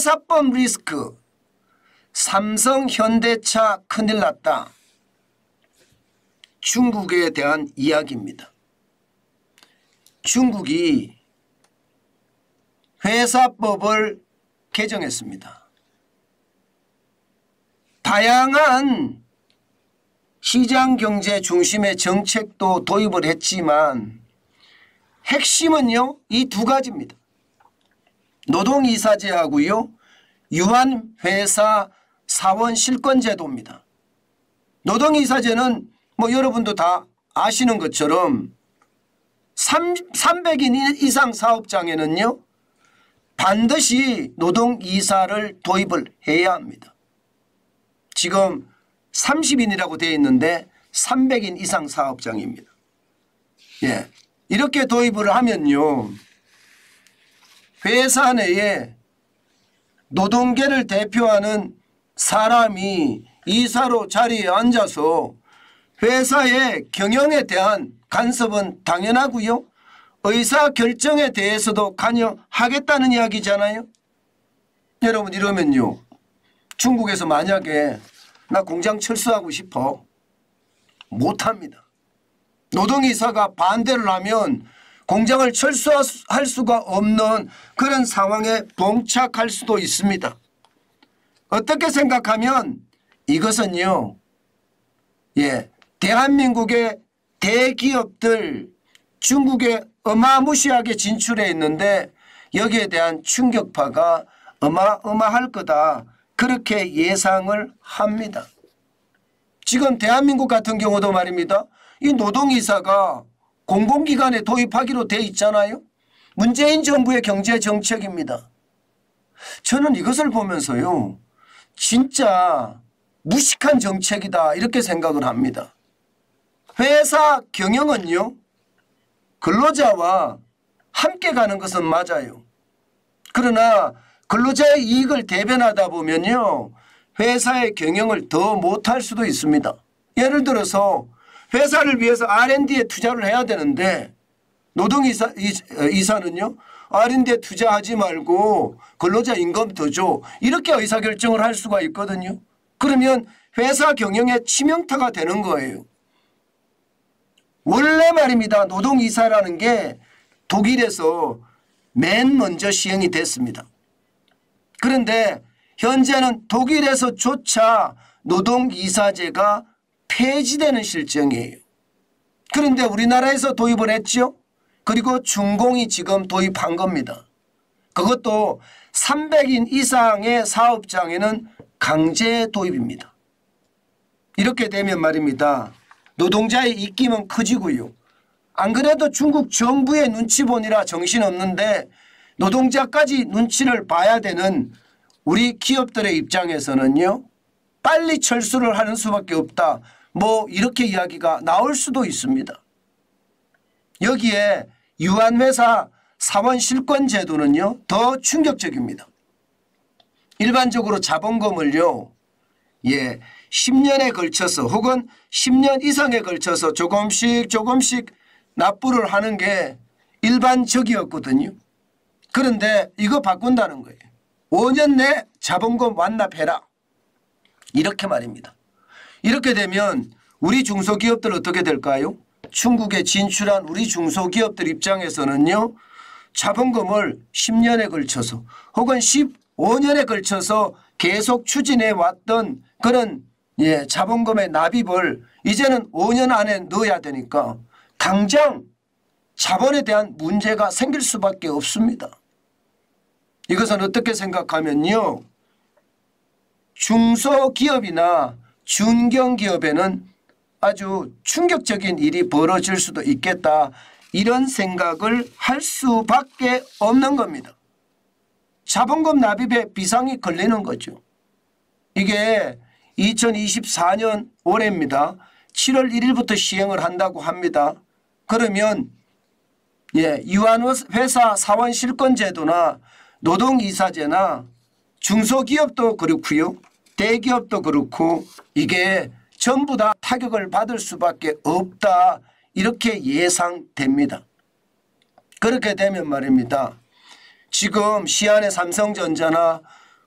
회사법 리스크, 삼성 현대차 큰일 났다. 중국에 대한 이야기입니다. 중국이 회사법을 개정했습니다. 다양한 시장경제 중심의 정책도 도입을 했지만 핵심은요, 이 두 가지입니다. 노동이사제하고요, 유한회사 사원실권제도입니다. 노동이사제는 뭐 여러분도 다 아시는 것처럼 300인 이상 사업장에는요 반드시 노동이사를 도입을 해야 합니다. 지금 30인이라고 되어 있는데 300인 이상 사업장입니다. 예, 이렇게 도입을 하면요 회사 내에 노동계를 대표하는 사람이 이사로 자리에 앉아서 회사의 경영에 대한 간섭은 당연하고요. 의사결정에 대해서도 관여하겠다는 이야기잖아요. 여러분 이러면요. 중국에서 만약에 나 공장 철수하고 싶어. 못합니다. 노동이사가 반대를 하면 공장을 철수할 수가 없는 그런 상황에 봉착할 수도 있습니다. 어떻게 생각하면 이것은요. 예, 대한민국의 대기업들 중국에 어마무시하게 진출해 있는데 여기에 대한 충격파가 어마어마할 거다. 그렇게 예상을 합니다. 지금 대한민국 같은 경우도 말입니다. 이 노동이사가 공공기관에 도입하기로 돼 있잖아요. 문재인 정부의 경제정책입니다. 저는 이것을 보면서요. 진짜 무식한 정책이다 이렇게 생각을 합니다. 회사 경영은요. 근로자와 함께 가는 것은 맞아요. 그러나 근로자의 이익을 대변하다 보면요. 회사의 경영을 더 못할 수도 있습니다. 예를 들어서 회사를 위해서 R&D에 투자를 해야 되는데 노동이사는요. R&D에 투자하지 말고 근로자 임금 더 줘. 이렇게 의사결정을 할 수가 있거든요. 그러면 회사 경영에 치명타가 되는 거예요. 원래 말입니다. 노동이사라는 게 독일에서 맨 먼저 시행이 됐습니다. 그런데 현재는 독일에서조차 노동이사제가 폐지되는 실정이에요. 그런데 우리나라에서 도입을 했죠. 그리고 중공이 지금 도입한 겁니다. 그것도 300인 이상의 사업장에는 강제 도입입니다. 이렇게 되면 말입니다. 노동자의 입김은 커지고요. 안 그래도 중국 정부의 눈치 보느라 정신없는데 노동자까지 눈치를 봐야 되는 우리 기업들의 입장에서는요. 빨리 철수를 하는 수밖에 없다. 뭐 이렇게 이야기가 나올 수도 있습니다. 여기에 유한회사 사원실권제도는요. 더 충격적입니다. 일반적으로 자본금을요. 10년에 걸쳐서 혹은 10년 이상에 걸쳐서 조금씩 납부를 하는 게 일반적이었거든요. 그런데 이거 바꾼다는 거예요. 5년 내 자본금 완납해라. 이렇게 말입니다. 이렇게 되면 우리 중소기업들 어떻게 될까요? 중국에 진출한 우리 중소기업들 입장에서는요. 자본금을 10년에 걸쳐서 혹은 15년에 걸쳐서 계속 추진해 왔던 그런 자본금의 납입을 이제는 5년 안에 넣어야 되니까 당장 자본에 대한 문제가 생길 수밖에 없습니다. 이것은 어떻게 생각하면요. 중소기업이나 중견기업에는 아주 충격적인 일이 벌어질 수도 있겠다. 이런 생각을 할 수밖에 없는 겁니다. 자본금 납입에 비상이 걸리는 거죠. 이게 2024년 올해입니다. 7월 1일부터 시행을 한다고 합니다. 그러면 유한회사 사원실권제도나 노동이사제나 중소기업도 그렇고요. 대기업도 그렇고 이게 전부 다 타격을 받을 수밖에 없다. 이렇게 예상됩니다. 그렇게 되면 말입니다. 지금 시안의 삼성전자나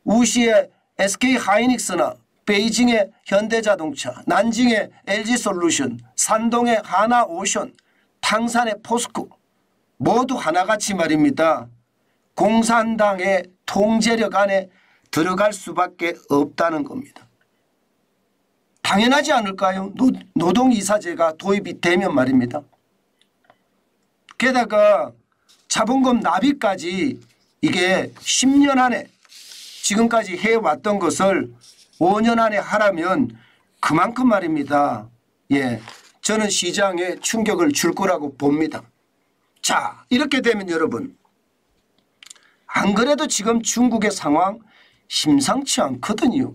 우시의 SK하이닉스나 베이징의 현대자동차, 난징의 LG솔루션, 산동의 하나오션, 탕산의 포스코 모두 하나같이 말입니다. 공산당의 통제력 안에 들어갈 수밖에 없다는 겁니다. 당연하지 않을까요? 노동이사제가 도입이 되면 말입니다. 게다가 자본금 납입까지 이게 10년 안에 지금까지 해왔던 것을 5년 안에 하라면 그만큼 말입니다. 예, 저는 시장에 충격을 줄 거라고 봅니다. 자, 이렇게 되면 여러분, 안 그래도 지금 중국의 상황 심상치 않거든요.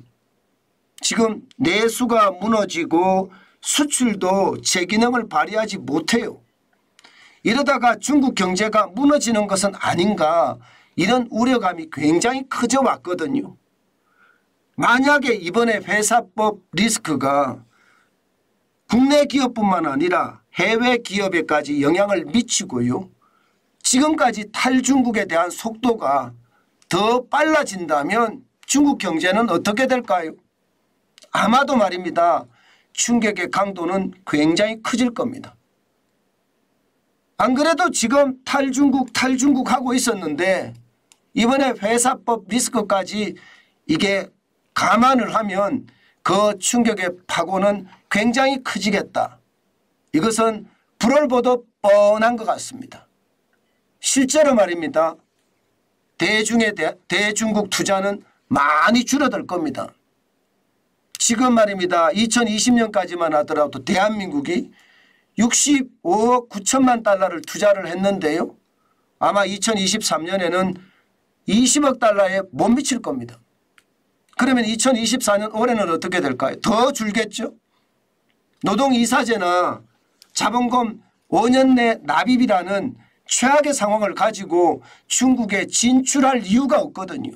지금 내수가 무너지고 수출도 제 기능을 발휘하지 못해요. 이러다가 중국 경제가 무너지는 것은 아닌가, 이런 우려감이 굉장히 커져 왔거든요. 만약에 이번에 회사법 리스크가 국내 기업뿐만 아니라 해외 기업에까지 영향을 미치고요. 지금까지 탈중국에 대한 속도가 더 빨라진다면 중국 경제는 어떻게 될까요? 아마도 말입니다. 충격의 강도는 굉장히 커질 겁니다. 안 그래도 지금 탈중국 하고 있었는데 이번에 회사법 리스크까지 이게 감안을 하면 그 충격의 파고는 굉장히 커지겠다. 이것은 불을 보듯 뻔한 것 같습니다. 실제로 말입니다. 대중국 투자는 많이 줄어들 겁니다. 지금 말입니다. 2020년까지만 하더라도 대한민국이 65억 9천만 달러를 투자를 했는데요. 아마 2023년에는 20억 달러에 못 미칠 겁니다. 그러면 2024년 올해는 어떻게 될까요? 더 줄겠죠. 노동이사제나 자본금 5년 내 납입이라는 최악의 상황을 가지고 중국에 진출할 이유가 없거든요.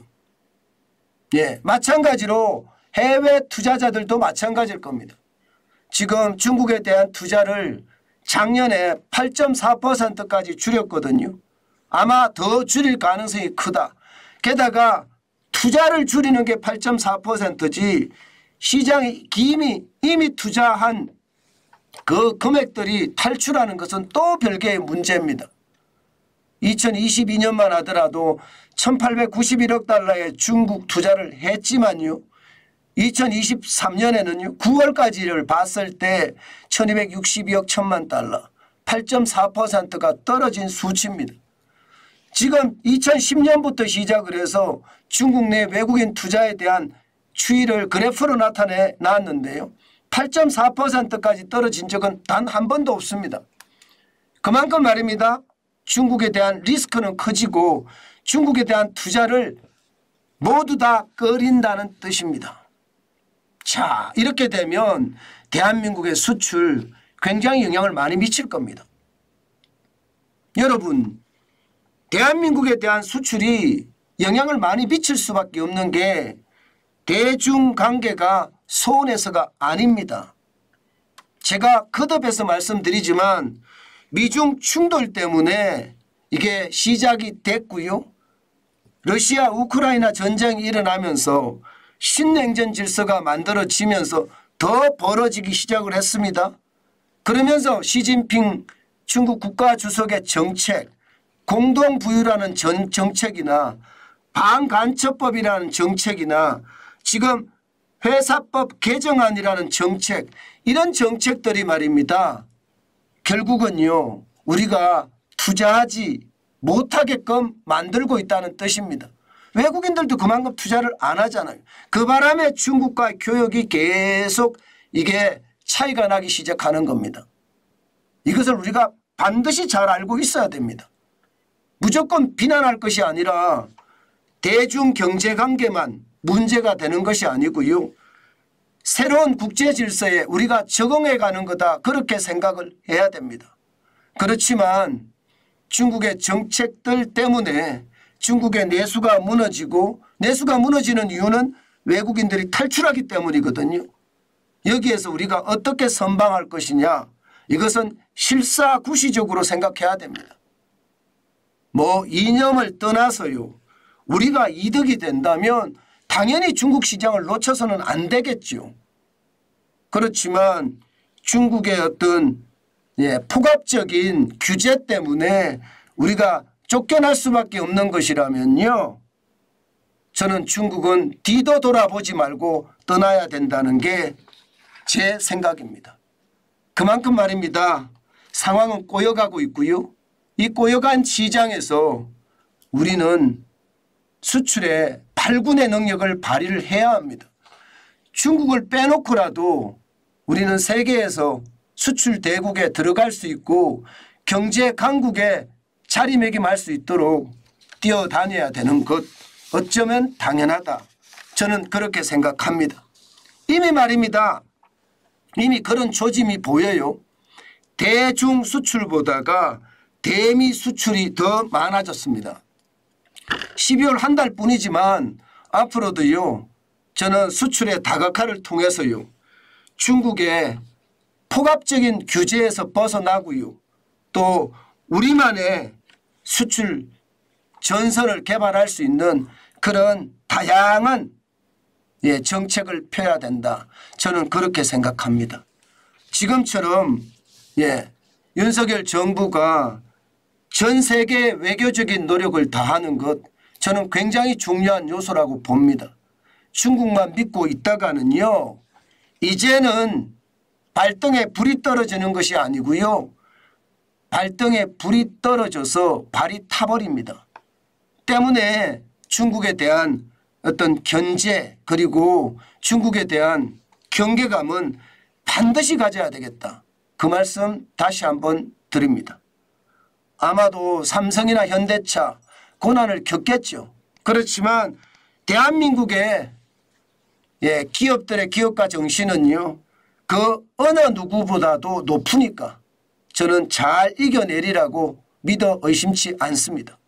예, 마찬가지로 해외 투자자들도 마찬가지일 겁니다. 지금 중국에 대한 투자를 작년에 8.4%까지 줄였거든요. 아마 더 줄일 가능성이 크다. 게다가 투자를 줄이는 게 8.4%지 시장이 이미 투자한 그 금액들이 탈출하는 것은 또 별개의 문제입니다. 2022년만 하더라도 1891억 달러의 중국 투자를 했지만요. 2023년에는요. 9월까지를 봤을 때 1262억 1천만 달러 8.4%가 떨어진 수치입니다. 지금 2010년부터 시작을 해서 중국 내 외국인 투자에 대한 추이를 그래프로 나타내놨는데요. 8.4%까지 떨어진 적은 단 한 번도 없습니다. 그만큼 말입니다. 중국에 대한 리스크는 커지고 중국에 대한 투자를 모두 다 꺼린다는 뜻입니다. 자, 이렇게 되면 대한민국의 수출 굉장히 영향을 많이 미칠 겁니다. 여러분, 대한민국에 대한 수출이 영향을 많이 미칠 수밖에 없는 게 대중관계가 소원해서가 아닙니다. 제가 거듭해서 말씀드리지만 미중 충돌 때문에 이게 시작이 됐고요. 러시아 우크라이나 전쟁이 일어나면서 신냉전 질서가 만들어지면서 더 벌어지기 시작을 했습니다. 그러면서 시진핑 중국 국가주석의 정책, 공동부유라는 정책이나 반간첩법이라는 정책이나 지금 회사법 개정안이라는 정책, 이런 정책들이 말입니다. 결국은요, 우리가 투자하지 못하게끔 만들고 있다는 뜻입니다. 외국인들도 그만큼 투자를 안 하잖아요. 그 바람에 중국과의 교역이 계속 이게 차이가 나기 시작하는 겁니다. 이것을 우리가 반드시 잘 알고 있어야 됩니다. 무조건 비난할 것이 아니라 대중경제관계만 문제가 되는 것이 아니고요. 새로운 국제 질서에 우리가 적응해 가는 거다, 그렇게 생각을 해야 됩니다. 그렇지만 중국의 정책들 때문에 중국의 내수가 무너지고, 내수가 무너지는 이유는 외국인들이 탈출하기 때문이거든요. 여기에서 우리가 어떻게 선방할 것이냐, 이것은 실사구시적으로 생각해야 됩니다. 뭐 이념을 떠나서요, 우리가 이득이 된다면 당연히 중국 시장을 놓쳐서는 안 되겠죠. 그렇지만 중국의 어떤 폭압적인 규제 때문에 우리가 쫓겨날 수밖에 없는 것이라면요. 저는 중국은 뒤도 돌아보지 말고 떠나야 된다는 게 제 생각입니다. 그만큼 말입니다. 상황은 꼬여가고 있고요. 이 꼬여간 시장에서 우리는 수출에 발군의 능력을 발휘를 해야 합니다. 중국을 빼놓고라도 우리는 세계에서 수출 대국에 들어갈 수 있고 경제 강국에 자리매김할 수 있도록 뛰어다녀야 되는 것, 어쩌면 당연하다. 저는 그렇게 생각합니다. 이미 말입니다. 이미 그런 조짐이 보여요. 대중 수출보다가 대미 수출이 더 많아졌습니다. 12월 한 달뿐이지만 앞으로도요. 저는 수출의 다각화를 통해서요. 중국의 폭압적인 규제에서 벗어나고요. 또 우리만의 수출 전선을 개발할 수 있는 그런 다양한 정책을 펴야 된다. 저는 그렇게 생각합니다. 지금처럼 윤석열 정부가 전 세계 외교적인 노력을 다하는 것, 저는 굉장히 중요한 요소라고 봅니다. 중국만 믿고 있다가는요. 이제는 발등에 불이 떨어지는 것이 아니고요. 발등에 불이 떨어져서 발이 타버립니다. 때문에 중국에 대한 어떤 견제 그리고 중국에 대한 경계감은 반드시 가져야 되겠다. 그 말씀 다시 한번 드립니다. 아마도 삼성이나 현대차 고난을 겪겠죠. 그렇지만 대한민국의 기업들의 기업가 정신은요. 그 어느 누구보다도 높으니까 저는 잘 이겨내리라고 믿어 의심치 않습니다.